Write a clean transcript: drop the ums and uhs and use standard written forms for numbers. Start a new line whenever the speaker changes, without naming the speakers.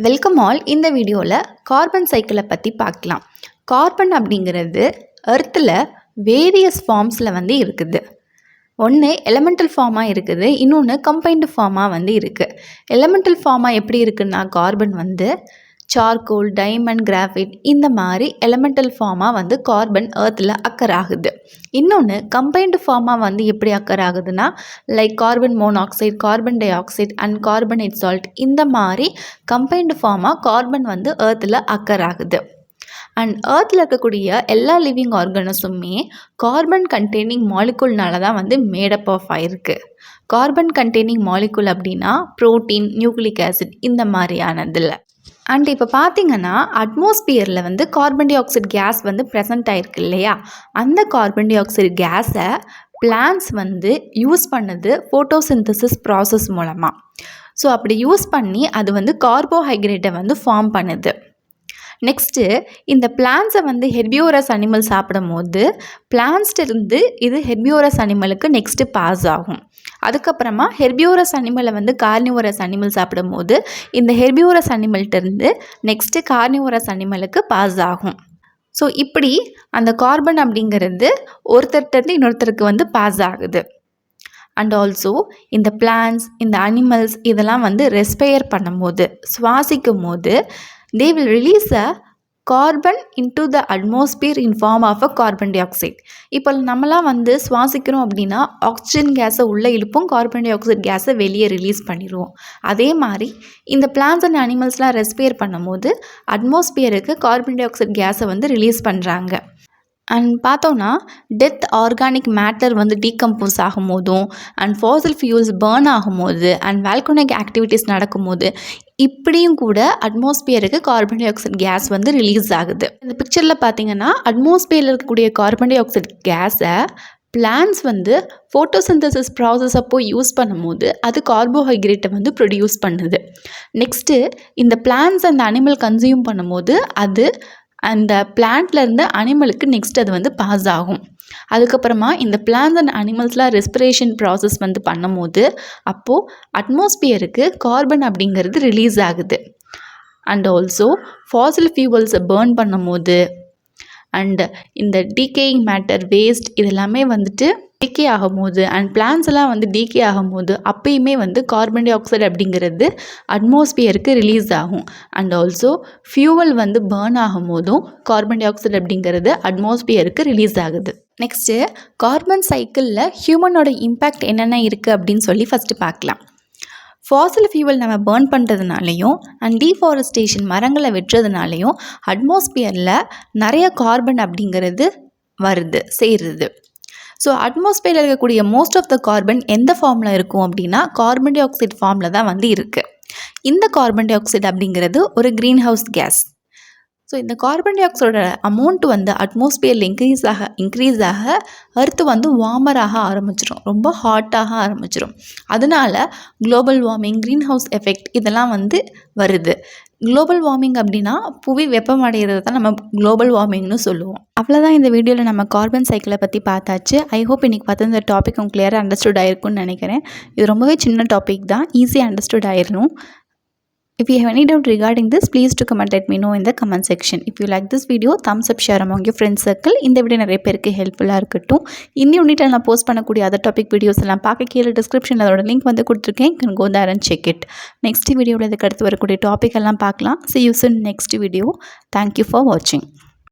Welcome all. இந்த வீடியோவில் carbon சைக்கிளை பற்றி பார்க்கலாம். கார்பன் அப்படிங்கிறது எர்த்தில் வேரியஸ் ஃபார்ம்ஸில் இருக்குது. ஒன்று எலமெண்டல் ஃபார்மாக இருக்குது, இன்னொன்று கம்பைன்டு ஃபார்மாக இருக்குது. எலமெண்டல் ஃபார்மாக எப்படி இருக்குன்னா கார்பன் சார்கோல், டைமண்ட், கிராஃபைட் இந்த மாதிரி எலமெண்டல் ஃபார்மாக கார்பன் எர்த்தில் அக்கர் ஆகுது. இன்னொன்று கம்பைன்டு ஃபார்மாக எப்படி அக்கர் ஆகுதுன்னா like carbon monoxide, carbon dioxide and carbonate salt இந்த மாதிரி கம்பைன்டு ஃபார்மாக கார்பன் எர்த்தில் அக்கர் ஆகுது. அண்ட் எர்த்தில் இருக்கக்கூடிய எல்லா லிவிங் ஆர்கனஸுமே கார்பன் கண்டெய்னிங் மாலிகுல்னால தான் மேடப் ஆஃப் ஆயிருக்கு. கார்பன் கண்டெய்னிங் மாலிகுல் அப்படின்னா புரோட்டீன், நியூக்ளிக் ஆசிட் இந்த மாதிரியானதில். அண்ட் இப்போ பார்த்தீங்கன்னா அட்மாஸ்பியரில் carbon dioxide gas present ஆகிருக்கு இல்லையா, அந்த கார்பன் டை ஆக்சைடு கேஸை பிளான்ட்ஸ் யூஸ் பண்ணுது ஃபோட்டோசிந்தசிஸ் ப்ராசஸ் மூலமாக. ஸோ அப்படி யூஸ் பண்ணி அது கார்போஹைட்ரேட்டை ஃபார்ம் பண்ணுது. நெக்ஸ்ட்டு இந்த பிளான்ட்ஸை ஹெர்பியோரஸ் அனிமல் சாப்பிடும் போது பிளான்ட்ஸ்டிருந்து இது ஹெர்பியோரஸ் அனிமலுக்கு நெக்ஸ்ட்டு பாஸ் ஆகும். அதுக்கப்புறமா ஹெர்பியோரஸ் அனிமலை கார்னிவோரஸ் அனிமல் சாப்பிடும் போது இந்த ஹெர்பியோரஸ் அனிமல்கிட்டருந்து நெக்ஸ்ட்டு கார்னிவோரஸ் அனிமலுக்கு பாஸ் ஆகும். ஸோ இப்படி அந்த கார்பன் அப்படிங்கிறது ஒருத்தர்கிட்டருந்து இன்னொருத்தருக்கு பாஸ் ஆகுது. அண்ட் ஆல்சோ இந்த பிளான்ட்ஸ், இந்த அனிமல்ஸ் இதெல்லாம் ரெஸ்பயர் பண்ணும் போது, சுவாசிக்கும் போது they will release a carbon into the atmosphere in form of a carbon dioxide. இப்போ நம்மளாம் சுவாசிக்கிறோம் அப்படின்னா ஆக்சிஜன் கேஸை உள்ளே இழுப்போம், கார்பன் டை ஆக்சைடு கேஸை வெளியே ரிலீஸ் பண்ணிடுவோம். அதே மாதிரி இந்த பிளான்ட்ஸ் அண்ட் அனிமல்ஸ்லாம் ரெஸ்பயர் பண்ணும்போது அட்மாஸ்பியருக்கு கார்பன் டை ஆக்சைடு கேஸை ரிலீஸ் பண்ணுறாங்க. அண்ட் பார்த்தோன்னா டெத் ஆர்கானிக் மேட்டர் டீகம்போஸ் ஆகும் போதும் அண்ட் ஃபாசில் ஃபியூல்ஸ் பேர்ன் ஆகும்போது அண்ட் வால்கனிக் ஆக்டிவிட்டீஸ் நடக்கும்போது இப்படியும் கூட அட்மாஸ்பியருக்கு carbon dioxide gas release ஆகுது. இந்த பிக்சரில் பார்த்தீங்கன்னா அட்மாஸ்பியரில் இருக்கக்கூடிய கார்பன் டை ஆக்சைடு கேஸை பிளான்ட்ஸ் ஃபோட்டோசிந்தசிஸ் ப்ராசஸ் அப்போ யூஸ் பண்ணும்போது அது கார்போஹைட்ரேட்டை ப்ரொடியூஸ் பண்ணுது. நெக்ஸ்ட்டு இந்த பிளான்ட்ஸ் அந்த அனிமல் கன்சியூம் பண்ணும்போது அது அந்த பிளான்ட்லேருந்து அனிமலுக்கு நெக்ஸ்ட் அது பாஸ் ஆகும். அதுக்கப்புறமா இந்த பிளான்ட்ஸ் அண்ட் அனிமல்ஸ்லாம் ரெஸ்பிரேஷன் ப்ராசஸ் பண்ணும்போது அப்போது அட்மாஸ்பியருக்கு கார்பன் அப்படிங்கிறது ரிலீஸ் ஆகுது. அண்ட் ஆல்சோ ஃபாசில் ஃபியூவல்ஸை பேர்ன் பண்ணும்போது அண்ட் இந்த டீகேயிங் மேட்டர், வேஸ்ட் இதெல்லாமே டீகே ஆகும்போது அண்ட் பிளான்ஸ் எல்லாம் டீகே ஆகும்போது அப்பயுமே கார்பன் டை ஆக்சைடு அப்படிங்கிறது அட்மாஸ்பியருக்கு ரிலீஸ் ஆகும். அண்ட் ஆல்சோ ஃபியூவல் பேர்ன் ஆகும்போதும் கார்பன் டை ஆக்சைடு அப்படிங்கிறது அட்மாஸ்பியருக்கு ரிலீஸ் ஆகுது. நெக்ஸ்ட்டு கார்பன் சைக்கிளில் ஹியூமனோட இம்பேக்ட் என்னென்ன இருக்குது அப்படின்னு சொல்லி ஃபஸ்ட்டு பார்க்கலாம். ஃபாசில் ஃபியூவல் நம்ம பேர்ன் பண்ணுறதுனாலையும் அண்ட் டீஃபாரஸ்டேஷன் மரங்களை வெட்டுறதுனாலையும் அட்மாஸ்பியரில் நிறைய கார்பன் அப்படிங்கிறது சேருது. ஸோ அட்மாஸ்பியரில் இருக்கக்கூடிய மோஸ்ட் ஆஃப் த கார்பன் எந்த ஃபார்மில் இருக்கும் அப்படின்னா கார்பன் டை ஆக்சைடு ஃபார்மில் தான் இருக்குது. இந்த கார்பன் டை ஆக்சைடு அப்படிங்கிறது ஒரு க்ரீன் ஹவுஸ் கேஸ். ஸோ இந்த கார்பன் டை ஆக்சைடோட அமௌண்ட் அட்மாஸ்பியரில் இன்க்ரீஸ் ஆக எர்த்து வார்மராக ஆரம்பிச்சிடும், ரொம்ப ஹாட்டாக ஆரம்பிச்சிடும். அதனால global warming, green house effect இதெல்லாம் வருது. குளோபல் வார்மிங் அப்படின்னா புவி வெப்பமடைகிறது தான் நம்ம குளோபல் வார்மிங்னு சொல்லுவோம். அவ்வளோதான் இந்த வீடியோவில் நம்ம கார்பன் சைக்கிளை பற்றி பார்த்தாச்சு. ஐ ஹோப் இன்றைக்கி பார்த்து இந்த டாபிக் உங்களுக்கு கிளியராக அண்டர்ஸ்டுட் ஆகிருக்குன்னு நினைக்கிறேன். இது ரொம்பவே சின்ன டாபிக் தான், ஈஸியாக அண்டர்ஸ்டுட் ஆயிடணும். If you have any doubt regarding this, please to comment let me know in the comment section. If you like this video, thumbs up, share among your friends circle. இந்த video நிறைய பேருக்கு ஹெல்ப்ஃபுல்லாக இருக்கட்டும். இன்னும் யூனிட்டில் நான் post பண்ணக்கூடிய other topic videos எல்லாம் பார்க்க கீழே டிஸ்கிரிப்ஷனில் அதோட லிங்க் கொடுத்துருக்கேன். You can go there and check it. Next வீடியோவில் இதுக்கு அடுத்து வரக்கூடிய டாபிக் எல்லாம் பார்க்கலாம். See you soon next video. Thank you for watching.